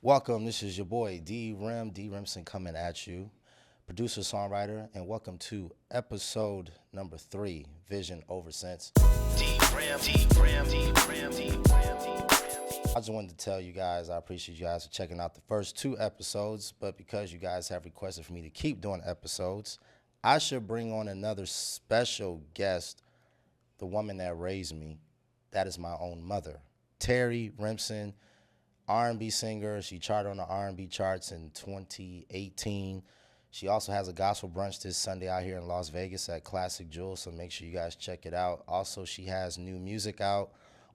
Welcome. This is your boy D Rimson coming at you, producer, songwriter, and welcome to episode number 3, Vision Over Sense. I just wanted to tell you guys I appreciate you guys for checking out the first 2 episodes, but because you guys have requested for me to keep doing episodes, I should bring on another special guest, the woman that raised me. That is my own mother, Terrie Rimson. R&B singer. She charted on the R&B charts in 2018. She also has a gospel brunch this Sunday out here in Las Vegas at Classic Jewel, so make sure you guys check it out. Also, she has new music out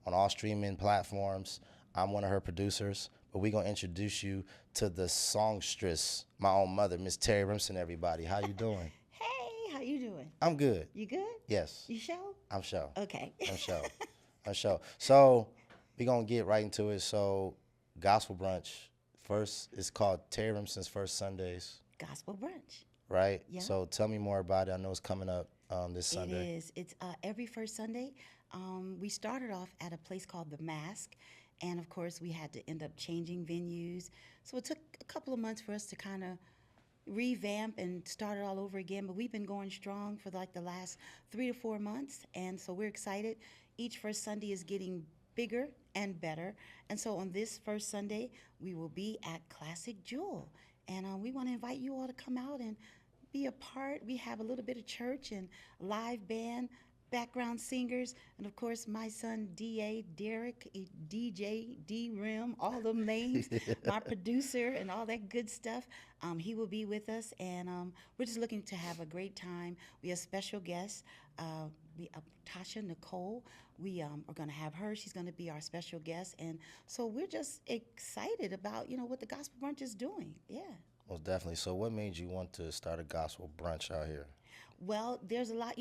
on all streaming platforms. I'm one of her producers, but we're going to introduce you to the songstress, my own mother, Miss Terrie Rimson, everybody. How you doing? Hey, how you doing? I'm good. You good? Yes. You show? I'm sure. Okay. I'm sure. I'm sure. So we're going to get right into it. So gospel brunch. First, it's called Terrie Rimson's First Sundays, Gospel brunch. right? Yeah. So tell me more about it. I know it's coming up this Sunday. It is. It's every first Sunday. We started off at a place called The Mask, and of course, we had to end up changing venues. So it took a couple of months for us to kind of revamp and start it all over again. But we've been going strong for like the last 3 to 4 months, and so we're excited. Each first Sunday is getting bigger and better. And so on this first Sunday, we will be at Classic Jewel. And we want to invite you all to come out and be a part. We have a little bit of church and live band, background singers, and of course my son D.A. Derek, DJ, D-Rim, all them names, my producer and all that good stuff. He will be with us, and we're just looking to have a great time. We have special guests. Tasha Nicole, we are going to have her. She's going to be our special guest, and so we're just excited about what the gospel brunch is doing. Yeah. Most definitely. So what made you want to start a gospel brunch out here? Well, there's a lot.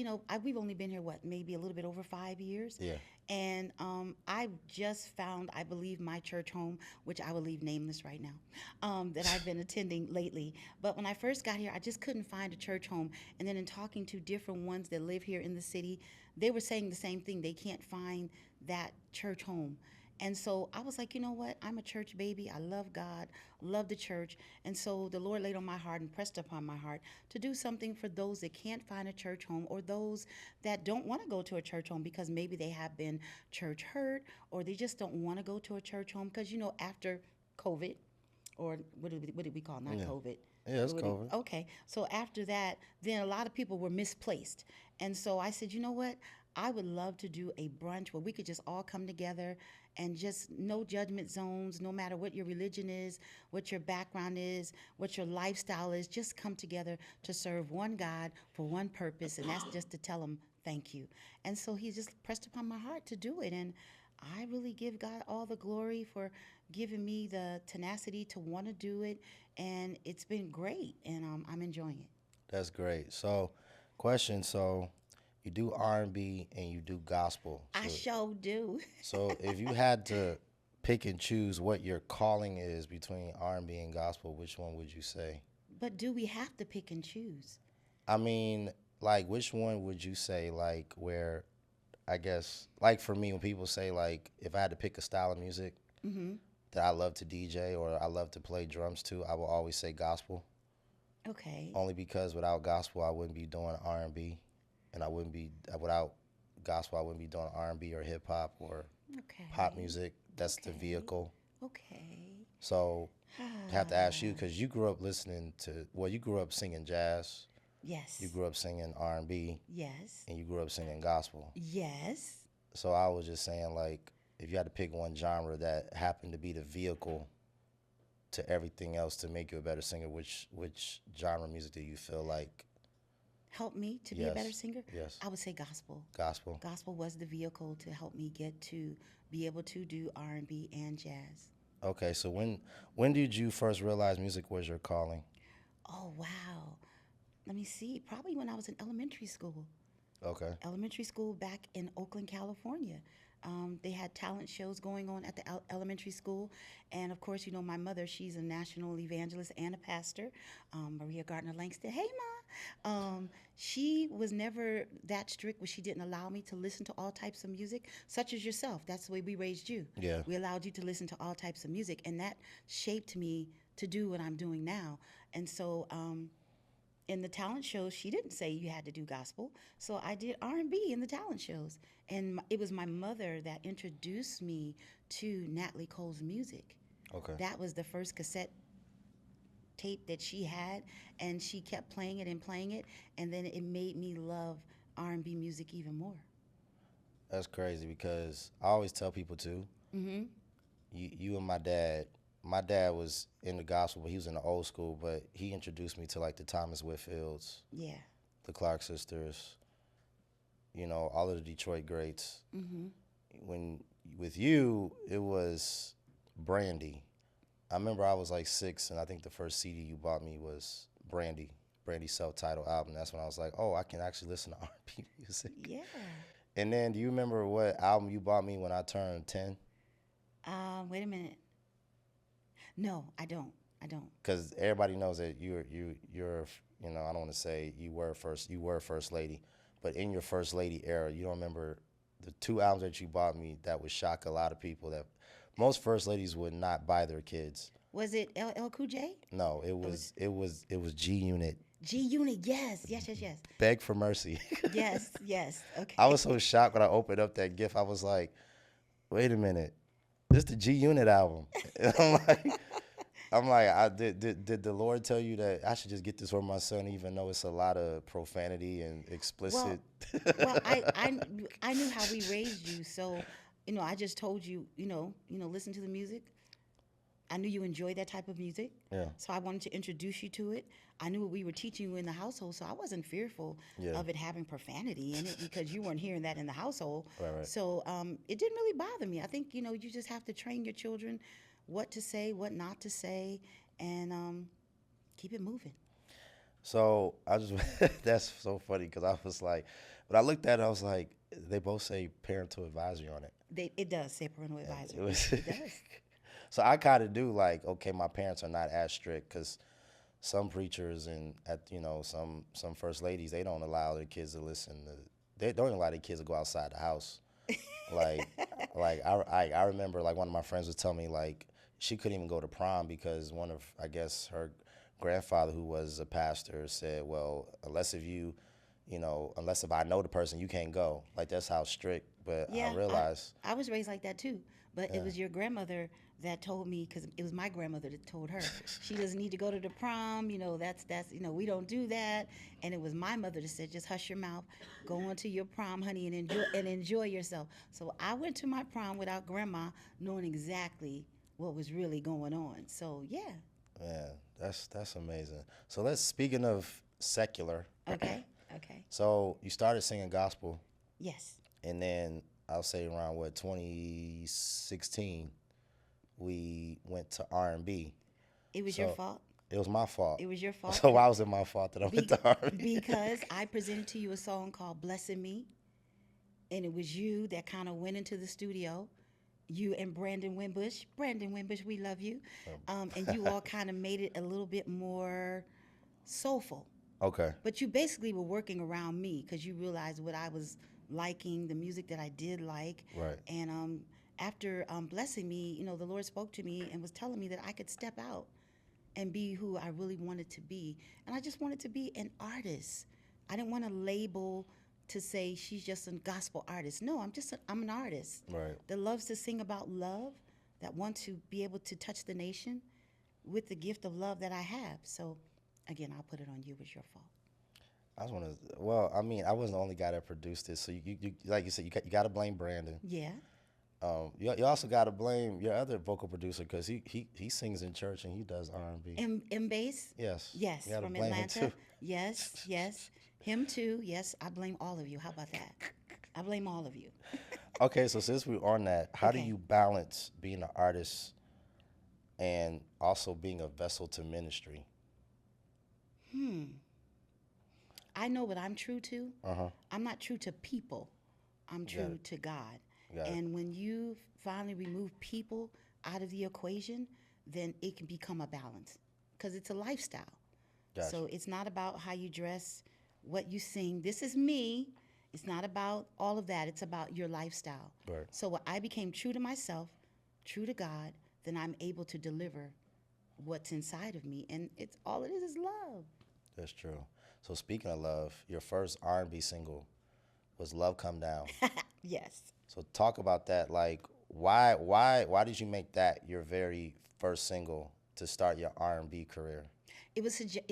We've only been here maybe a little bit over 5 years. Yeah. And I just found, I believe, my church home, which I will leave nameless right now, that I've been attending lately. But when I first got here, I just couldn't find a church home. And then in talking to different ones that live here in the city, they were saying the same thing. They can't find that church home. And so I was like, you know what? I'm a church baby. I love God, love the church. And so the Lord laid on my heart and pressed upon my heart to do something for those that can't find a church home, or those that don't want to go to a church home because maybe they have been church hurt, or they just don't want to go to a church home because, after COVID, or what did we call, not Yeah. COVID. Yeah, it's COVID. Okay, so after that, then a lot of people were misplaced. And so I said, you know what? I would love to do a brunch where we could just all come together and just no judgment zones, no matter what your religion is, what your background is, what your lifestyle is, just come together to serve one God for one purpose, and that's just to tell him thank you. And so he just pressed upon my heart to do it, and I really give God all the glory for giving me the tenacity to want to do it, and it's been great, and I'm enjoying it. That's great. So, question. So, you do R&B and you do gospel. I sure do. So if you had to pick and choose what your calling is between R&B and gospel, which one would you say? But do we have to pick and choose? I mean, like, which one would you say, like, where, I guess, like for me, when people say, like, if I had to pick a style of music that I love to DJ or I love to play drums to, I will always say gospel. Okay. Only because without gospel, I wouldn't be doing R&B, and I wouldn't be, without gospel, I wouldn't be doing R&B or hip hop or Okay. pop music. That's the Okay. vehicle. Okay. So I have to ask you, because you grew up listening to, well, you grew up singing jazz, Yes. you grew up singing R&B, Yes. and you grew up singing gospel. Yes. So I was just saying, like, if you had to pick one genre that happened to be the vehicle to everything else to make you a better singer, which genre of music do you feel like? Help me to be a Yes. better singer? Yes. I would say gospel. Gospel. Gospel was the vehicle to help me get to be able to do R&B and jazz. Okay, so when did you first realize music was your calling? Oh, wow. Let me see. Probably when I was in elementary school. Okay. Elementary school back in Oakland, California. They had talent shows going on at the elementary school. And of course, my mother, she's a national evangelist and a pastor, Maria Gardner Langston. Hey, Ma. She was never that strict where she didn't allow me to listen to all types of music, such as yourself. That's the way we raised you. Yeah. We allowed you to listen to all types of music, and that shaped me to do what I'm doing now. And so, in the talent shows, she didn't say you had to do gospel, so I did R&B in the talent shows, and it was my mother that introduced me to Natalie Cole's music. Okay. That was the first cassette tape that she had, and she kept playing it, and then it made me love R&B music even more. That's crazy because I always tell people too. Mm-hmm. You and my dad. My dad was in the gospel, but he was in the old school. But he introduced me to like the Thomas Whitfields, Yeah. the Clark sisters. All of the Detroit greats. Mm-hmm. When with you, it was Brandy. I remember I was like 6, and I think the first CD you bought me was Brandy's self-titled album. That's when I was like, oh, I can actually listen to R&B music. Yeah. And then, do you remember what album you bought me when I turned 10? Wait a minute. No, I don't. I don't. Because everybody knows that you're I don't want to say you were first lady, but in your first lady era, you don't remember the 2 albums that you bought me that would shock a lot of people that most first ladies would not buy their kids. Was it LL Cool J? No, it was G Unit. G Unit, yes, yes, yes, yes. Beg for Mercy. Yes, yes. Okay. I was so shocked when I opened up that gift. I was like, wait a minute, this is the G Unit album. And I'm like, did the Lord tell you that I should just get this for my son, even though it's a lot of profanity and explicit? Well, I knew how we raised you, so I just told you, listen to the music. I knew you enjoyed that type of music, Yeah. so I wanted to introduce you to it. I knew what we were teaching you in the household, so I wasn't fearful Yeah. of it having profanity in it because you weren't hearing that in the household. Right. So it didn't really bother me. I think you just have to train your children what to say, what not to say, and keep it moving. So I just that's so funny because I was like, when I looked at it, I was like, they both say parental advisory on it. It does say parental It advisory. was It does. So I kind of do like, okay, my parents are not as strict because some preachers and some first ladies, they don't allow their kids to listen to, they don't allow their kids to go outside the house. like I remember like one of my friends was telling me like she couldn't even go to prom because one of, I guess, her grandfather, who was a pastor, said, well, unless if I know the person, you can't go. Like, that's how strict. But Yeah, I realized, I was raised like that too. But yeah, it was your grandmother that told me, because it was my grandmother that told her she doesn't need to go to the prom. That's we don't do that. And it was my mother that said, just hush your mouth, go on to your prom, honey, and enjoy yourself. So I went to my prom without grandma knowing exactly what was really going on. So yeah, man, that's amazing. So speaking of secular, okay, okay, so you started singing gospel, yes, and then I'll say around 2016, we went to R&B. it was your So fault. it was my fault. It was your fault. So why was it my fault that I went to R&B? Because I presented to you a song called Blessing Me, and it was you that kind of went into the studio. You and Brandon Wimbush. Brandon Wimbush, we love you. And you all kind of made it a little bit more soulful. Okay. But you basically were working around me because you realized what I was liking, the music that I did like. Right. And after blessing me, the Lord spoke to me and was telling me that I could step out and be who I really wanted to be. And I just wanted to be an artist. I didn't want to label to say she's just a gospel artist. No, I'm an artist Right. that loves to sing about love, that wants to be able to touch the nation with the gift of love that I have. So again, I'll put it on you. It was your fault. I just want to. Well, I mean, I wasn't the only guy that produced this, so you like you said, you got to blame Brandon. Yeah. You also got to blame your other vocal producer because he sings in church and he does R&B. M bass. Yes. Yes, You gotta from blame him Atlanta. too. Yes, yes. Him too. Yes, I blame all of you. How about that? I blame all of you. Okay, so since we're on that, how do Okay. you balance being an artist and also being a vessel to ministry? I know what I'm true to. Uh huh. I'm not true to people. I'm Got true it. to God. Got it. And when you finally remove people out of the equation, then it can become a balance because it's a lifestyle. Gotcha. So it's not about how you dress, what you sing. This is me. It's not about all of that. It's about your lifestyle. Right. So when I became true to myself, true to God, then I'm able to deliver what's inside of me, and it's all it is love. That's true. So speaking of love, your first R&B single was "Love Come Down." Yes. So talk about that. Like, why did you make that your very first single to start your R&B career? It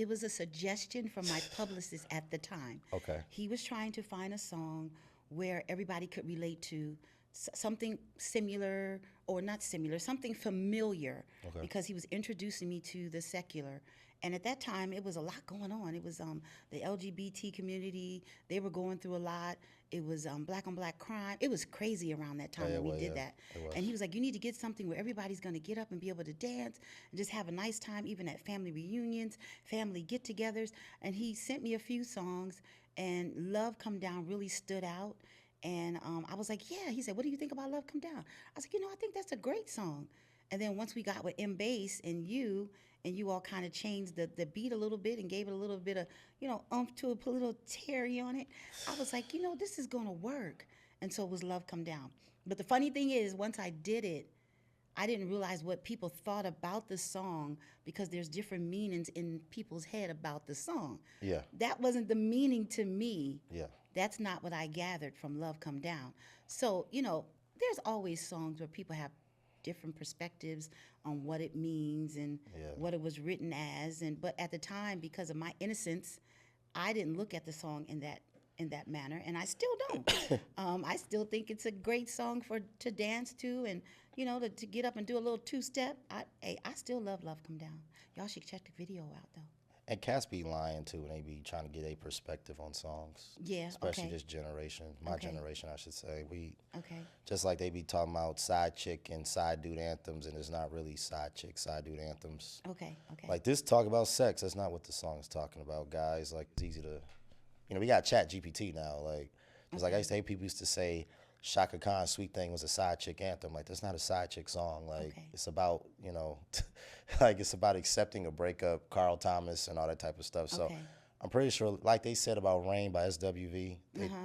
was a suggestion from my publicist at the time. Okay. He was trying to find a song where everybody could relate to something similar or not similar, something familiar, Okay. because he was introducing me to the secular. And at that time, it was a lot going on. It was the LGBT community; they were going through a lot. It was black on black crime. It was crazy around that time Yeah, when we well, did yeah, that. it was. And he was like, "You need to get something where everybody's going to get up and be able to dance and just have a nice time, even at family reunions, family get-togethers." And he sent me a few songs, and "Love Come Down" really stood out. And I was like, "Yeah." He said, "What do you think about Love Come Down?" I was like, "I think that's a great song." And then once we got with M Bass and you all kind of changed the beat a little bit and gave it a little bit of, umph to it, put a little Terry on it, I was like, this is going to work. And so it was Love Come Down. But the funny thing is, once I did it, I didn't realize what people thought about the song because there's different meanings in people's head about the song. Yeah. That wasn't the meaning to me. Yeah. That's not what I gathered from Love Come Down. So, there's always songs where people have different perspectives on what it means and Yeah. what it was written as. But at the time, because of my innocence, I didn't look at the song in that manner, and I still don't. I still think it's a great song to dance to, and to get up and do a little two-step. I still love Love Come Down. Y'all should check the video out though. And cats be lying too, and they be trying to get a perspective on songs. Yeah, Especially okay. this generation, my Okay. generation, I should say. We Okay. just like they be talking about side chick and side dude anthems, and it's not really side chick, side dude anthems. Okay. Okay. Like this talk about sex, that's not what the song is talking about, guys. Like it's easy to, we got Chat GPT now. Like, it's like I used to hate people used to say Shaka Khan's Sweet Thing was a side chick anthem. Like that's not a side chick song. Like Okay. it's about, like it's about accepting a breakup, Carl Thomas and all that type of stuff. So Okay. I'm pretty sure, like they said about Rain by SWV,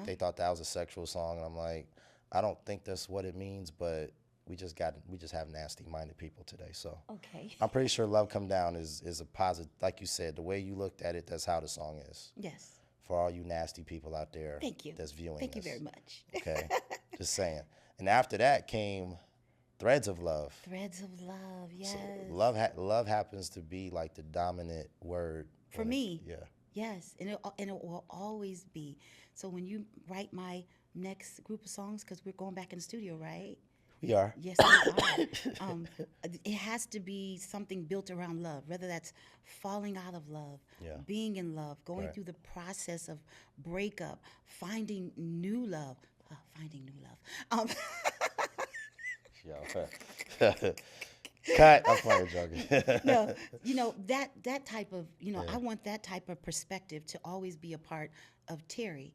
they thought that was a sexual song, and I'm like, I don't think that's what it means, but we just have nasty minded people today. So Okay. I'm pretty sure Love Come Down is a positive, like you said, the way you looked at it, that's how the song is. Yes. For all you nasty people out there Thank you. that's viewing Thank you this. very much. Okay. Just saying. And after that came Threads of Love. Threads of Love. Yes. So love happens to be like the dominant word. For me. Yeah. Yes, and it will always be. So when you write my next group of songs, because we're going back in the studio, right? We are. Yes, we are. It has to be something built around love, whether that's falling out of love, Yeah. being in love, going Right. through the process of breakup, finding new love. Finding new love. Yo. Cut. I'm playing joking. No, that type of, I want that type of perspective to always be a part of Terrie.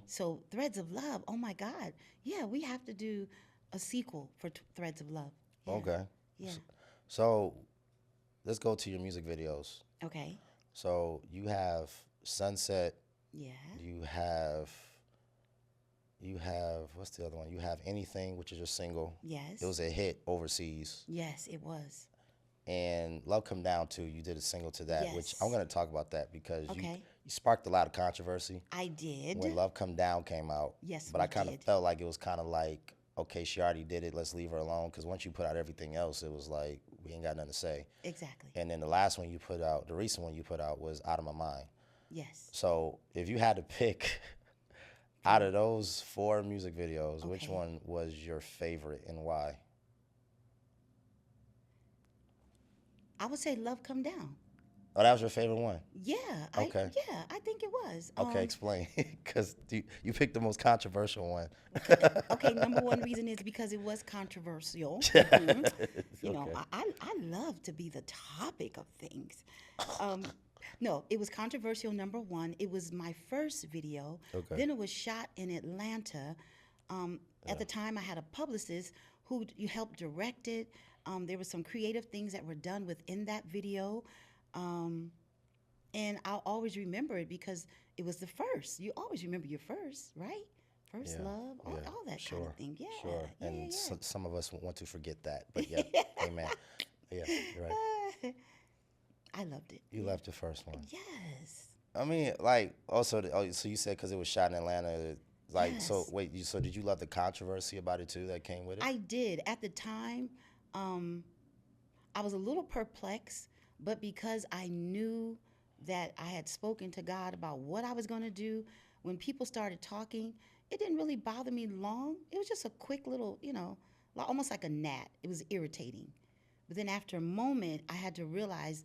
So Threads of Love, oh my God. Yeah, we have to do a sequel for Threads of Love. Yeah. Okay. Yeah. So let's go to your music videos. Okay. So you have Sunset. Yeah. You have what's the other one? You have Anything, which is your single. Yes. It was a hit overseas. Yes, it was. And Love Come Down too. You did a single to that, which Yes. I'm going to talk about that because Okay. you sparked a lot of controversy I did. when Love Come Down came out. Yes, but we I kind of did. felt like it was kind of like, okay, she already did it. Let's leave her alone. Because once you put out everything else, it was like we ain't got nothing to say. Exactly. And then the last one you put out, the recent one you put out, was Out of My Mind. Yes. So if you had to pick out of those 4 music videos, which Okay. one was your favorite and why? I would say Love Come Down. Oh, that was your favorite one? Yeah. Okay. I think it was. Okay, explain. Because you picked the most controversial one. Okay, number one reason is because it was controversial. Mhm. Okay. I love to be the topic of things. No, it was controversial, number one. It was my first video. Okay. Then it was shot in Atlanta. At the time, I had a publicist who you helped direct it. There were some creative things that were done within that video. Um, and I'll always remember it because it was the first. You always remember your first, right? First Yeah, love, yeah, all that kind of sure, thing. Yeah, sure. yeah, And yeah, some of us want to forget that, but yeah, amen. Yeah, you're right. yeah. I loved it. You Yeah. left the first one. Yes. I mean, like, also, so you said because it was shot in Atlanta, like, so Yes. wait, so did you love the controversy about it too that came with it? I did. At the time, um, I was a little perplexed, but because I knew that I had spoken to God about what I was going to do, when people started talking, it didn't really bother me long. It was just a quick little, almost like a gnat. It was irritating. But then after a moment, I had to realize,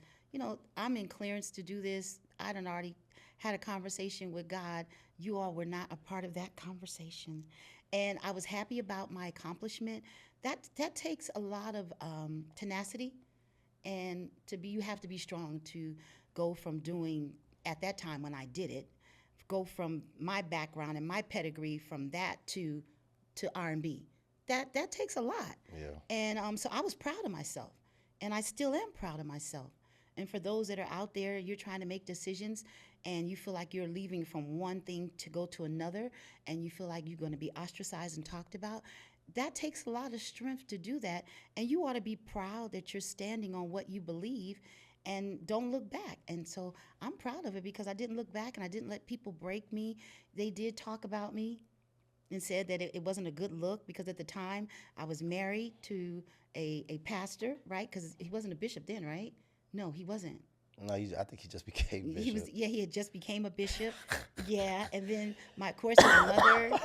I'm in clearance to do this. I done already had a conversation with God. You all were not a part of that conversation. And I was happy about my accomplishment. That takes a lot of tenacity, and you have to be strong to go from doing, at that time when I did it, go from my background and my pedigree from that to R&B. That takes a lot. Yeah. And so I was proud of myself, and I still am proud of myself. And for those that are out there, you're trying to make decisions and you feel like you're leaving from one thing to go to another, and you feel like you're going to be ostracized and talked about, that takes a lot of strength to do that. And you ought to be proud that you're standing on what you believe and don't look back. And so I'm proud of it because I didn't look back and I didn't let people break me. They did talk about me and said that it wasn't a good look because at the time I was married to a pastor, right? Because he wasn't a bishop then, right? No, he wasn't. No, I think he just became He bishop. was, yeah, he had just became a bishop. Yeah, and then of course, my mother,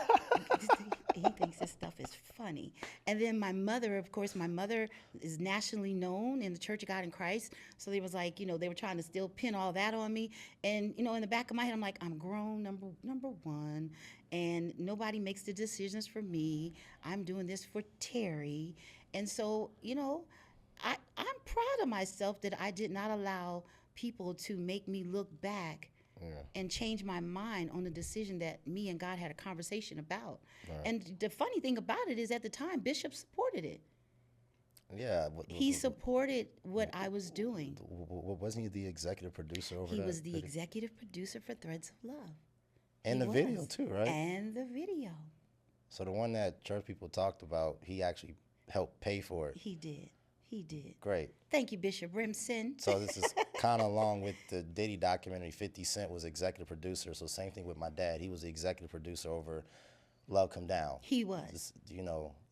he thinks this stuff is funny. And then my mother, of course, my mother is nationally known in the Church of God in Christ. So they was like, they were trying to still pin all that on me. And, in the back of my head, I'm like, I'm grown, number one, and nobody makes the decisions for me. I'm doing this for Terry. And so, I'm proud of myself that I did not allow people to make me look back Yeah. and change my mind on the decision that me and God had a conversation about. Right. And the funny thing about it is at the time, Bishop supported it. Yeah. He supported what I was doing. Wasn't he the executive producer over He that? was the executive producer for Threads of Love. And He the video was. too, right? And the video. So the one that church people talked about, he actually helped pay for it. He did. He did. Great. Thank you, Bishop Rimson. So this is kind of along with the Diddy documentary. 50 Cent was executive producer. So same thing with my dad. He was the executive producer over Love Come Down. He was. Just,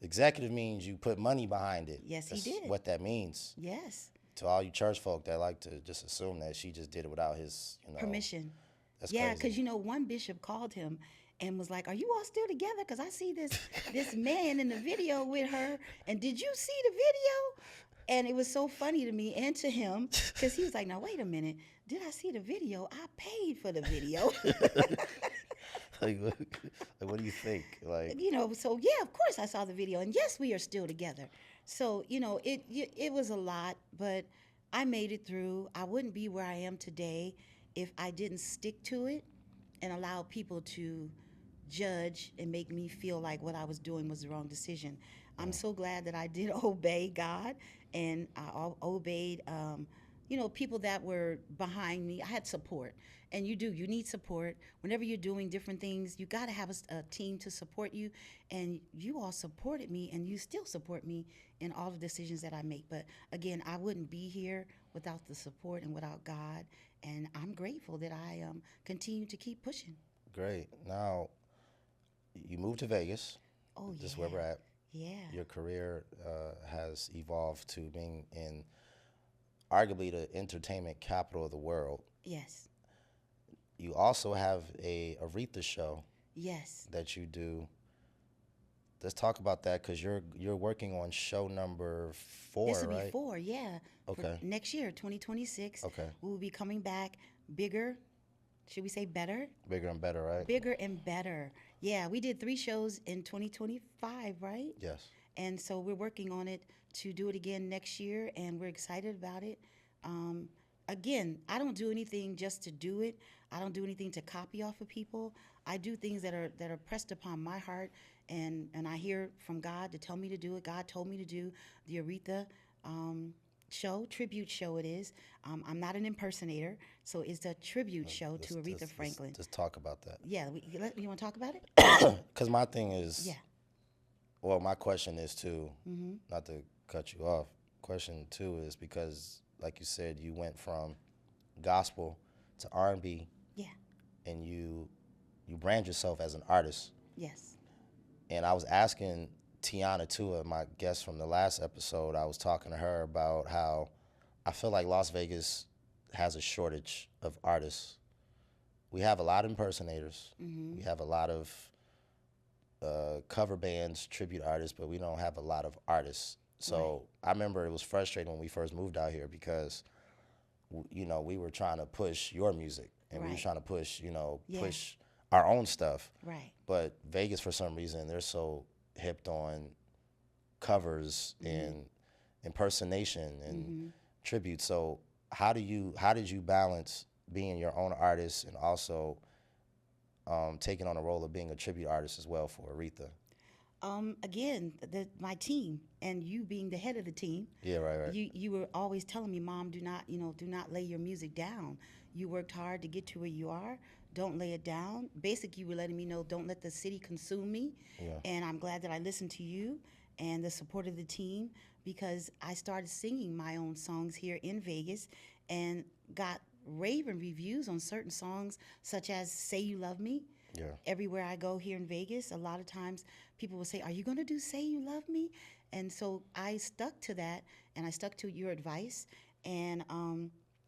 executive means you put money behind it. Yes, That's he did. what that means. Yes. To all you church folk that like to just assume that she just did it without his, Permission. That's Yeah, crazy. because one bishop called him and was like, "Are you all still together? Because I see this man in the video with her. And did you see the video?" And it was so funny to me and to him because he was like, "Now wait a minute, did I see the video? I paid for the video." like, what do you think? Like, So yeah, of course I saw the video, and yes, we are still together. So it was a lot, but I made it through. I wouldn't be where I am today if I didn't stick to it and allow people to judge and make me feel like what I was doing was the wrong decision. I'm so glad that I did obey God, and I obeyed people that were behind me. I had support, and you need support whenever you're doing different things. You got to have a team to support you, and you all supported me, and you still support me in all the decisions that I make. But again, I wouldn't be here without the support and without God, and I'm grateful that I continue to keep pushing. great. Now, you moved to Vegas. Oh, This is yeah. where we're at. Yeah. Your career has evolved to being in arguably the entertainment capital of the world. Yes. You also have a Aretha show Yes. that you do. Let's talk about that because you're working on show number 4, This will right? be 4, yeah. Okay. For next year, 2026. Okay. We will be coming back bigger. Should we say better? Bigger and better, right? Bigger and better. Yeah, we did 3 shows in 2025, right? Yes. And so we're working on it to do it again next year, and we're excited about it. Again, I don't do anything just to do it. I don't do anything to copy off of people. I do things that are pressed upon my heart and I hear from God to tell me to do it. God told me to do the Aretha show, tribute show it is. I'm not an impersonator, so it's a tribute show to Aretha Franklin. Let's talk about that. Yeah, you want to talk about it? Because my thing is, Yeah. well, my question is too, Mm-hmm. not to cut you off. Question two is because, like you said, you went from gospel to R&B, Yeah. and you brand yourself as an artist. Yes. And I was asking Tiana Tua, my guest from the last episode, I was talking to her about how I feel like Las Vegas has a shortage of artists. We have a lot of impersonators. Mm-hmm. We have a lot of cover bands, tribute artists, but we don't have a lot of artists. So I remember it was frustrating when we first moved out here because, we were trying to push your music and we were Right. trying to push, Yeah. push our own stuff. Right. But Vegas, for some reason, they're so hipped on covers and impersonation and tribute. So how did you balance being your own artist and also taking on the role of being a tribute artist as well for Aretha? Again, my team and you being the head of the team, Yeah, right. you were always telling me, Mom, do not lay your music down. You worked hard to get to where you are. Don't lay it down. Basically, you were letting me know, don't let the city consume me. Yeah. And I'm glad that I listened to you and the support of the team because I started singing my own songs here in Vegas and got raving reviews on certain songs, such as Say You Love Me. Yeah. Everywhere I go here in Vegas, a lot of times people will say, "Are you going to do Say You Love Me?" And so I stuck to that, and I stuck to your advice, and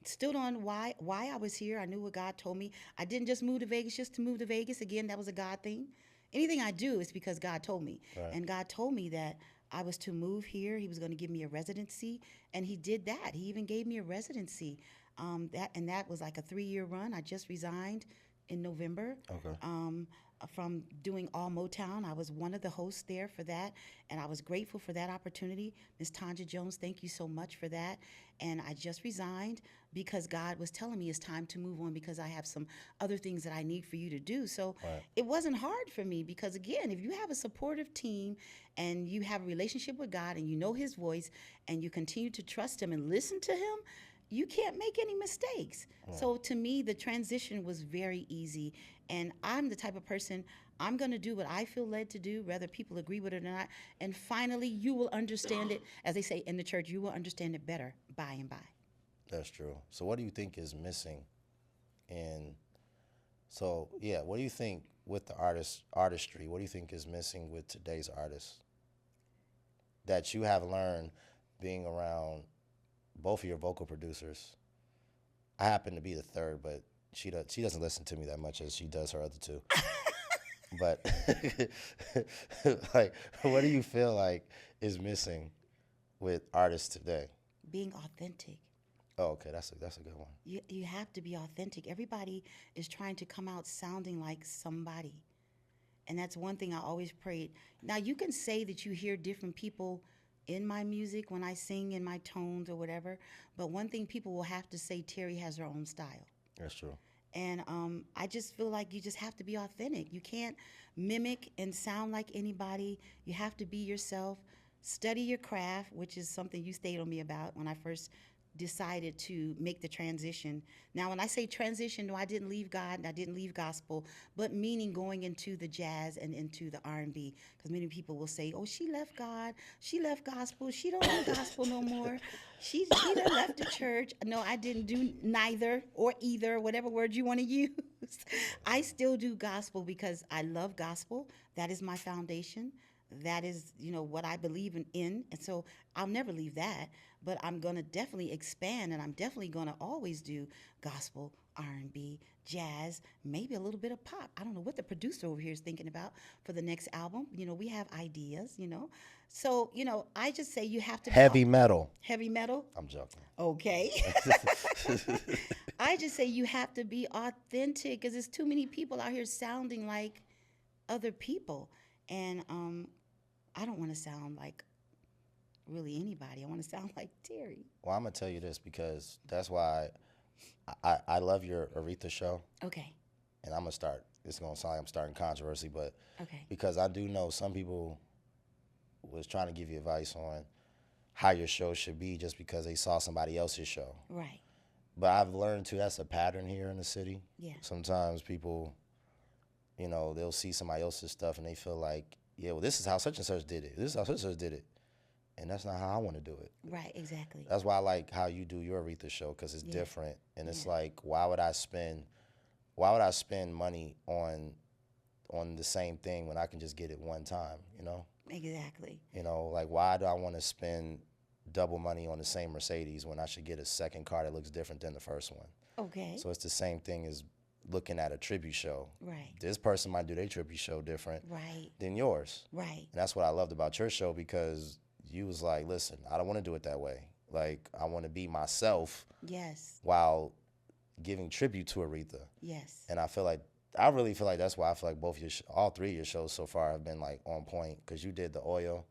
stood on why I was here. I knew what God told me. I didn't just move to Vegas just to move to Vegas. Again, that was a God thing. Anything I do is because God told me, Right. and God told me that I was to move here. He was going to give me a residency, and He did that. He even gave me a residency. That was like a 3-year run. I just resigned in November. Okay. From doing all Motown. I was one of the hosts there for that, and I was grateful for that opportunity. Miss Tanja Jones, thank you so much for that. And I just resigned because God was telling me it's time to move on because I have some other things that I need for you to do. So Right. it wasn't hard for me because, again, if you have a supportive team and you have a relationship with God and you know His voice and you continue to trust Him and listen to Him, you can't make any mistakes. So to me, the transition was very easy. And I'm the type of person, I'm going to do what I feel led to do, whether people agree with it or not. And finally, you will understand it. As they say in the church, you will understand it better by and by. That's true. So what do you think is missing in so yeah, what do you think with the artistry, what do you think is missing with today's artists that you have learned being around both of your vocal producers? I happen to be the third, but she doesn't listen to me that much as she does her other two. But like, what do you feel like is missing with artists today? Being authentic. Oh, okay, that's a good one. You have to be authentic. Everybody is trying to come out sounding like somebody. And that's one thing I always prayed. Now, you can say that you hear different people in my music when I sing in my tones or whatever, but one thing people will have to say, Terrie has her own style. That's true. And I just feel like you just have to be authentic. You can't mimic and sound like anybody. You have to be yourself. Study your craft, which is something you stayed on me about when I first decided to make the transition. Now, when I say transition, no, I didn't leave God and I didn't leave gospel, but meaning going into the jazz and into the R&B. Because many people will say, "Oh, she left God, she left gospel, she don't do gospel no more. She done left the church." No, I didn't do neither or either, whatever word you want to use. I still do gospel because I love gospel. That is my foundation. That is, what I believe in. And so I'll never leave that. But I'm going to definitely expand, and I'm definitely going to always do gospel, R&B, jazz, maybe a little bit of pop. I don't know what the producer over here is thinking about for the next album. We have ideas. So, I just say you have to Heavy metal. Heavy metal? I'm joking. Okay. I just say you have to be authentic because there's too many people out here sounding like other people. And I don't want to sound like really anybody. I want to sound like Terrie. Well, I'm gonna tell you this because that's why I love your Aretha show, Okay. and I'm gonna start it's gonna sound like I'm starting controversy, but Okay. because I do know some people was trying to give you advice on how your show should be just because they saw somebody else's show. Right. But I've learned too that's a pattern here in the city. Yeah. Sometimes people, they'll see somebody else's stuff and they feel like, yeah, well, this is how such and such did it. This is how such and such did it, and that's not how I want to do it. Right. Exactly. That's why I like how you do your Aretha show because it's Yeah. different, and it's Yeah. like, why would I spend money on the same thing when I can just get it one time? Exactly. Like why do I want to spend double money on the same Mercedes when I should get a second car that looks different than the first one? Okay. So it's the same thing as looking at a tribute show. Right. This person might do their tribute show different Right. than yours. Right. And that's what I loved about your show because you was like, listen, I don't want to do it that way. Like, I want to be myself Yes. while giving tribute to Aretha. Yes. And I really feel like that's why I feel like all three of your shows so far have been like on point because you did the oil,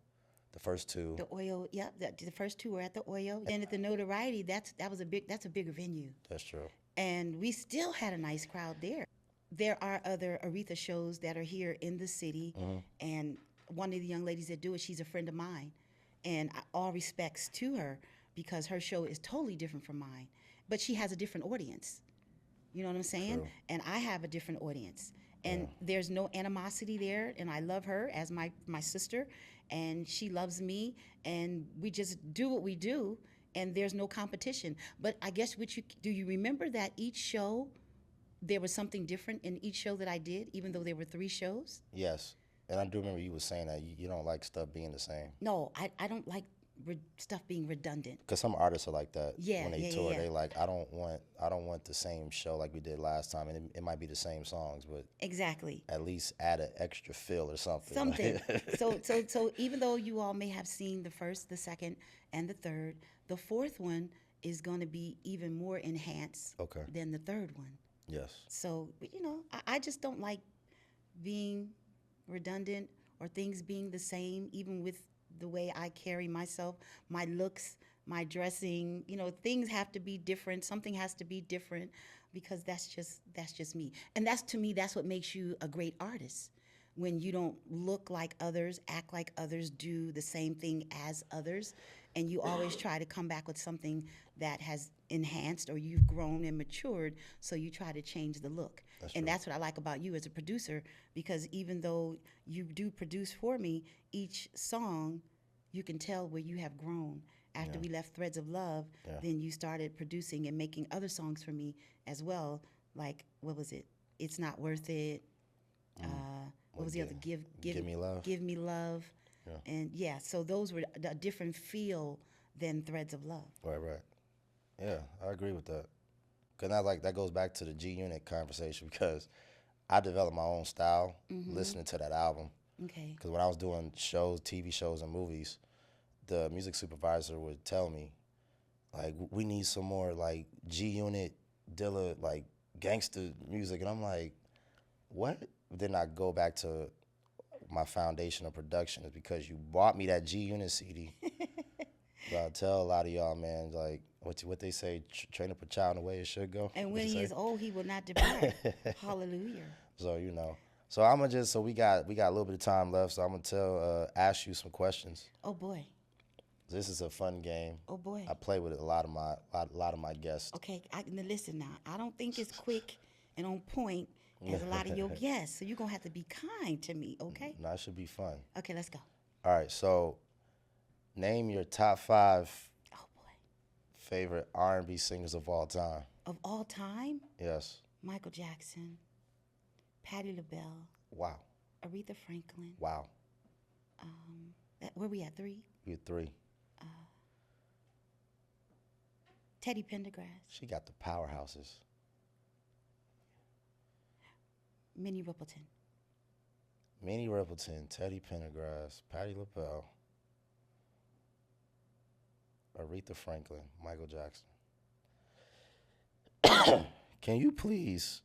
the first two. The oil. Yep. The first two were at the oil, and at the Notoriety. That's a bigger venue. That's true. And we still had a nice crowd there. There are other Aretha shows that are here in the city, and one of the young ladies that do it, she's a friend of mine, and all respects to her because her show is totally different from mine, but she has a different audience. You know what I'm saying? True. And I have a different audience, and there's no animosity there, and I love her as my sister, and she loves me, and we just do what we do, and there's no competition. But I guess do you remember that each show there was something different in each show that I did, even though there were 3 shows? Yes. And I do remember you was saying that you don't like stuff being the same. No, I don't like stuff being redundant. Because some artists are like that. Yeah, when they yeah, tour, yeah. they like, I don't want the same show like we did last time, and it might be the same songs, but Exactly. at least add an extra feel or something. Something. So even though you all may have seen the first, the second, and the third, the fourth one is going to be even more enhanced Okay. than the third one. Yes. So, I just don't like being redundant or things being the same, even with the way I carry myself, my looks, my dressing. Things have to be different. Something has to be different because that's just me. And to me, that's what makes you a great artist. When you don't look like others, act like others, do the same thing as others, and you always try to come back with something that has enhanced or you've grown and matured, so you try to change the look. And that's what I like about you as a producer, because even though you do produce for me, each song, you can tell where you have grown. After we left Threads of Love, then you started producing and making other songs for me as well, like, what was it? It's Not Worth It. What was the other? Give Me Love. Give Me Love. Yeah. And so those were a different feel than Threads of Love. Right. Yeah, I agree with that. Because that goes back to the G Unit conversation because I developed my own style listening to that album. Okay. Because when I was doing shows, TV shows, and movies, the music supervisor would tell me, like, we need some more, like, G Unit, Dilla, like, gangster music. And I'm like, what? Then I go back to my foundation of production is because you bought me that G Unit CD. But I tell a lot of y'all, man, like, what they say, train up a child in the way it should go. And when he is old, he will not depart. Hallelujah. So, So I'm gonna just we got a little bit of time left, so I'm gonna ask you some questions. Oh boy. This is a fun game. Oh boy. I play with a lot of my guests. Okay, now listen now. I don't think it's quick and on point as a lot of your guests, so you're gonna have to be kind to me, okay? No, it should be fun. Okay, let's go. All right, so name your top 5 Oh boy. favorite R&B singers of all time. Of all time, Yes. Michael Jackson, Patti LaBelle, Wow. Aretha Franklin. Wow. Where we at? 3? You're 3. Teddy Pendergrass, She got the powerhouses. Minnie Riperton. Minnie Riperton, Teddy Pendergrass, Patti LaBelle, Aretha Franklin, Michael Jackson. Can you please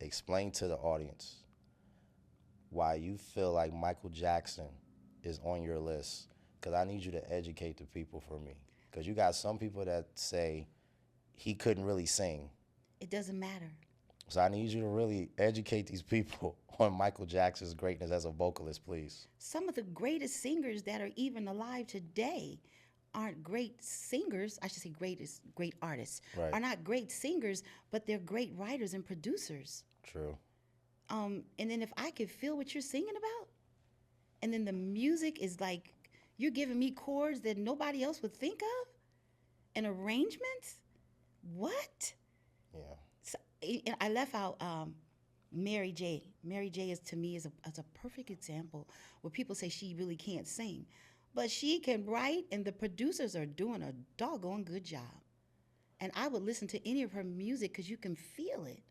explain to the audience why you feel like Michael Jackson is on your list? Because I need you to educate the people for me. Because you got some people that say he couldn't really sing. It doesn't matter. So I need you to really educate these people on Michael Jackson's greatness as a vocalist, please. Some of the greatest singers that are even alive today aren't great singers. I should say great artists. Right. Are not great singers, but they're great writers and producers. True. And then if I could feel what you're singing about, and then the music is like you're giving me chords that nobody else would think of, and arrangements, what? Yeah. So, I left out Mary J. Mary J. is to me is a perfect example where people say she really can't sing, but she can write, and the producers are doing a doggone good job. And I would listen to any of her music because you can feel it.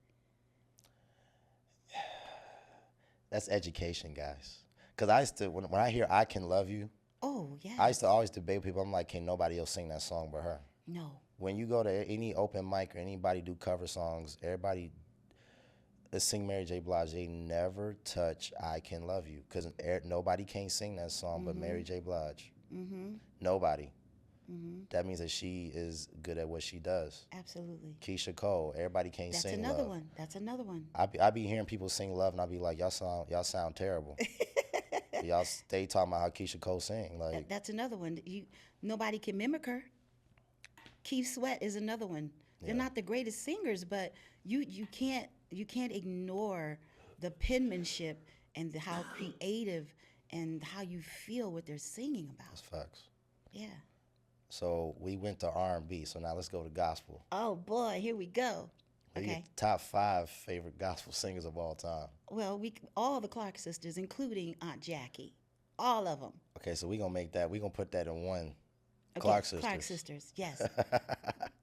That's education, guys. Because I used to, when I hear I Can Love You, Oh yes. I used to always debate people. I'm like, can nobody else sing that song but her? No. When you go to any open mic or anybody do cover songs, everybody sing Mary J. Blige. They never touch I Can Love You because nobody can sing that song but Mary J. Blige. Nobody. That means that she is good at what she does. Absolutely. Keisha Cole, everybody can't That's sing another love. one. That's another one. I be hearing people sing love, and I be like, y'all sound terrible. Y'all stay talking about how Keisha Cole sing. Like, That's another one. Nobody can mimic her. Keith Sweat is another one. They're not the greatest singers, but you can't ignore the penmanship and how creative and how you feel what they're singing about. that's facts. Yeah. So we went to R&B. So now let's go to gospel. Oh boy, here we go. Who your Okay. top 5 favorite gospel singers of all time? Well, all the Clark sisters, including Aunt Jackie, all of them. Okay, so we gonna put that in one. Okay, Clark sisters. Clark sisters. Yes.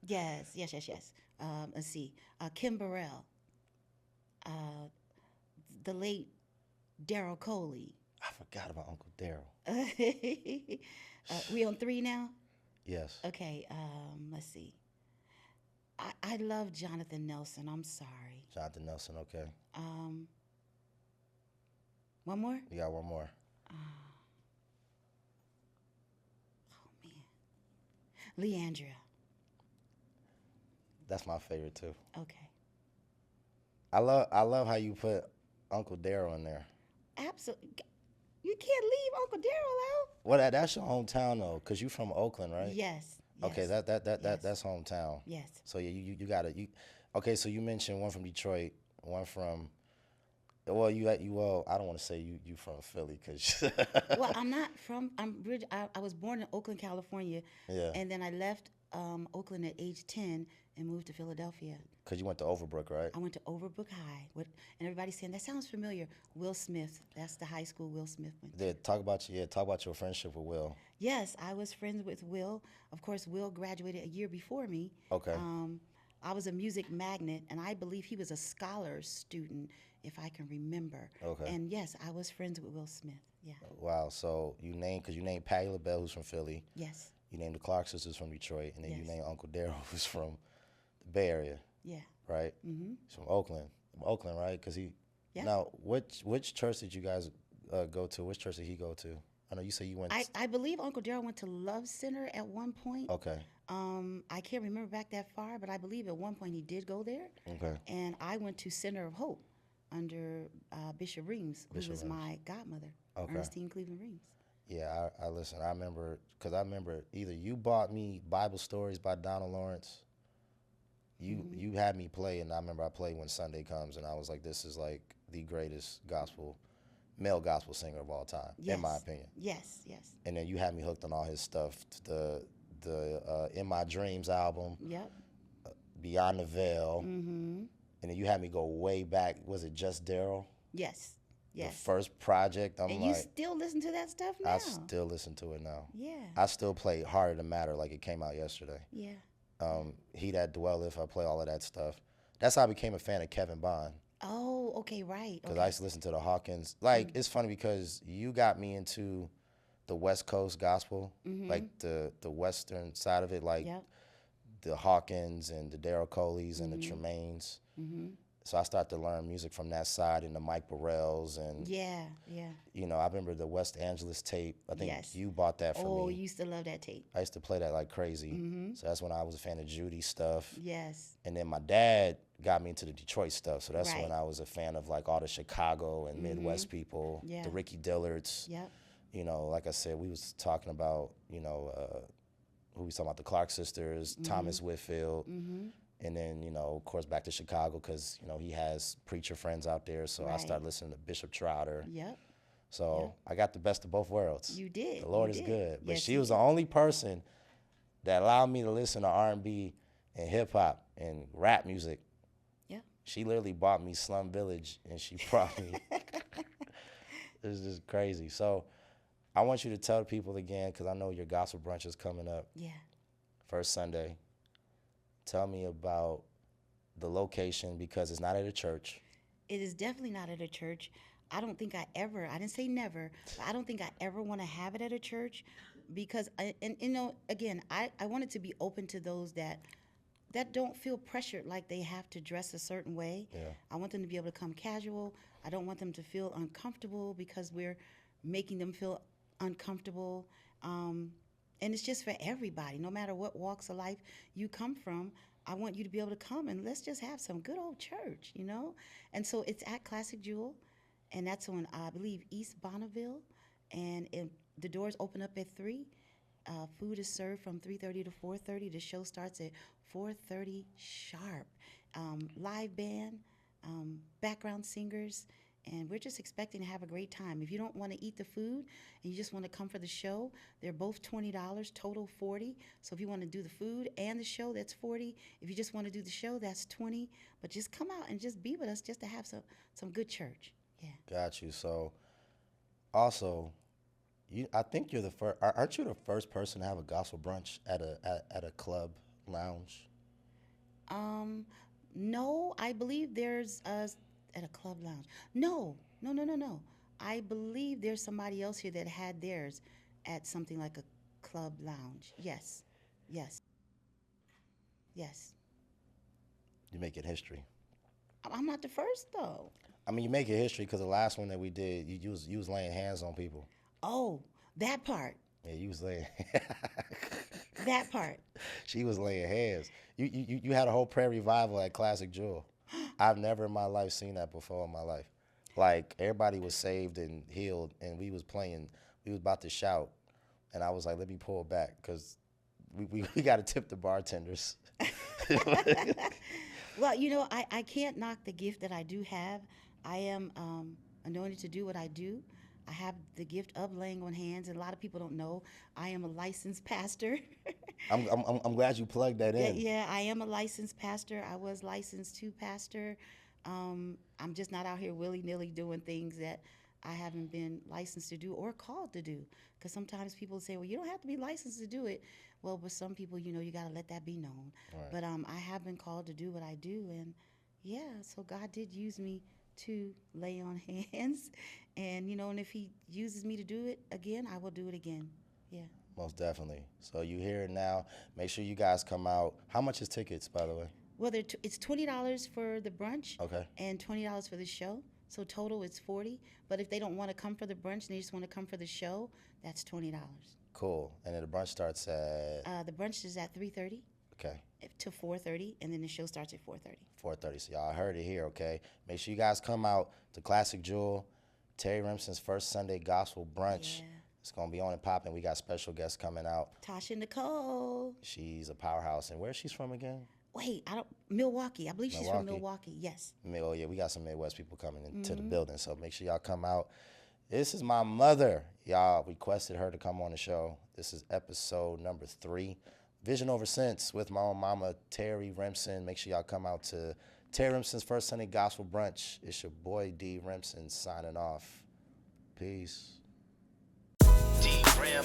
yes. Let's see. Kim Burrell. The late Daryl Coley. I forgot about Uncle Daryl. We on 3 now? Yes. Okay, let's see. I love Jonathan Nelson. I'm sorry. Jonathan Nelson. Okay. One more? You got one more. Oh man. Leandria. That's my favorite too. Okay. I love how you put Uncle Daryl in there. Absolutely. You can't leave Uncle Daryl out. Well, that's your hometown though, cause you from Oakland, right? Yes. Okay, yes, that's hometown. Yes. So yeah, you gotta. Okay, so you mentioned one from Detroit, one from. Well, I don't want to say you from Philly, cause. Well, I'm not from. I was born in Oakland, California. Yeah. And then I left Oakland at age 10 and moved to Philadelphia. Cause you went to Overbrook, right? I went to Overbrook High. And everybody's saying that sounds familiar. Will Smith. That's the high school Will Smith went to. Yeah, talk about your friendship with Will. Yes, I was friends with Will. Of course, Will graduated a year before me. Okay. I was a music magnet, and I believe he was a scholar student, if I can remember. Okay. And yes, I was friends with Will Smith. Yeah. Wow. So you named Patti LaBelle, who's from Philly. Yes. You named the Clark sisters from Detroit, and then you Yes. named Uncle Daryl, who's from the Bay Area, Yeah. right? Mm-hmm. He's from Oakland. Oakland, right? Because he. Yeah. Now, which church did you guys go to? Which church did he go to? I know you said you went. I believe Uncle Daryl went to Love Center at one point. Okay. I can't remember back that far, but I believe at one point he did go there. Okay. And I went to Center of Hope under Bishop Reams, who was my godmother, Okay. Ernestine Cleveland Reams. Yeah, I listen. I remember either you bought me Bible Stories by Donald Lawrence. You had me play, and I remember I played When Sunday Comes, and I was like, this is like the greatest male gospel singer of all time, in my opinion. Yes. And then you had me hooked on all his stuff, the In My Dreams album, Yep. Beyond the Veil, and then you had me go way back. Was it Just Daryl? Yes. The first project. I'm And like, you still listen to that stuff now? I still listen to it now. Yeah. I still play Harder to Matter like it came out yesterday. Yeah. He That Dwelleth, I play all of that stuff. That's how I became a fan of Kevin Bond. Oh, okay, right. Because I used to listen to the Hawkins. Like, it's funny because you got me into the West Coast gospel, like the Western side of it, like Yep. the Hawkins and the Daryl Coleys and the Tremaines. So I started to learn music from that side and the Mike Burrells and, Yeah, yeah. I remember the West Angeles tape. I think Yes. you bought that for Oh, me. you used to love that tape. I used to play that like crazy. So that's when I was a fan of Judy stuff. Yes. And then my dad got me into the Detroit stuff. So that's when Right. I was a fan of like all the Chicago and Midwest people, Yeah. the Ricky Dillards. Yep. Like I said, we was talking about, who we talking about, the Clark sisters, Thomas Whitfield. And then, of course, back to Chicago because, he has preacher friends out there. So I Right. started listening to Bishop Trotter. Yep. So I got the best of both worlds. You did. The Lord You is did. good. But Yes, she he was the only person that allowed me to listen to R&B and hip hop and rap music. Yeah. She literally bought me Slum Village and she brought me. It was just crazy. So I want you to tell the people again, because I know your gospel brunch is coming up Yeah. first Sunday. Tell me about the location, because it's not at a church. It is definitely not at a church. I didn't say never, but I don't think I ever want to have it at a church because, again, I want it to be open to those that don't feel pressured like they have to dress a certain way. Yeah. I want them to be able to come casual. I don't want them to feel uncomfortable because we're making them feel uncomfortable. And it's just for everybody, no matter what walks of life you come from. I want you to be able to come and let's just have some good old church, And so it's at Classic Jewel, and that's on, I believe, East Bonneville. And the doors open up at 3. Food is served from 3:30 to 4:30. The show starts at 4:30 sharp. Live band, background singers, and we're just expecting to have a great time. If you don't want to eat the food and you just want to come for the show, they're both $20, total $40. So if you want to do the food and the show, that's $40. If you just want to do the show, that's $20. But just come out and just be with us just to have some good church. Yeah. Got you. So also, I think you're the first. Aren't you the first person to have a gospel brunch at a club lounge? No, I believe there's at a club lounge. No. I believe there's somebody else here that had theirs at something like a club lounge. Yes. Yes. You're making history. I'm not the first though. I mean, you're making history because the last one that we did, you was laying hands on people. Oh, that part. Yeah, you was laying. That part. She was laying hands. You had a whole prayer revival at Classic Jewel. I've never in my life seen that before in my life. Like, everybody was saved and healed, and we was playing. We was about to shout, and I was like, let me pull back because we got to tip the bartenders. Well, I can't knock the gift that I do have. I am anointed to do what I do. I have the gift of laying on hands, and a lot of people don't know I am a licensed pastor. I'm glad you plugged that in. Yeah, I am a licensed pastor. I was licensed to pastor. I'm just not out here willy-nilly doing things that I haven't been licensed to do or called to do. Because sometimes people say, well, you don't have to be licensed to do it. Well, but some people, you got to let that be known. Right. But I have been called to do what I do. And, yeah, so God did use me to lay on hands. And, and if he uses me to do it again, I will do it again. Yeah. Most definitely. So you hear it now. Make sure you guys come out. How much is tickets, by the way? Well, it's $20 for the brunch. Okay. And $20 for the show. So total it's $40. But if they don't want to come for the brunch and they just want to come for the show, that's $20. Cool. And then the brunch starts at? The brunch is at 3:30. Okay. To 4:30, and then the show starts at 4:30. 4:30. So y'all heard it here, okay? Make sure you guys come out to Classic Jewel, Terrie Rimson's first Sunday gospel brunch. Yeah. It's going to be on and popping. We got special guests coming out. Tasha Nicole. She's a powerhouse. And where's she's from again? Wait, Milwaukee. I believe she's from Milwaukee. Yes. Oh, yeah, we got some Midwest people coming into the building, so make sure y'all come out. This is my mother. Y'all requested her to come on the show. This is episode number 3. Vision Over Sense with my own mama, Terrie Rimson. Make sure y'all come out to Terrie Rimson's first Sunday gospel brunch. It's your boy D Rimson signing off. Peace. D Rim.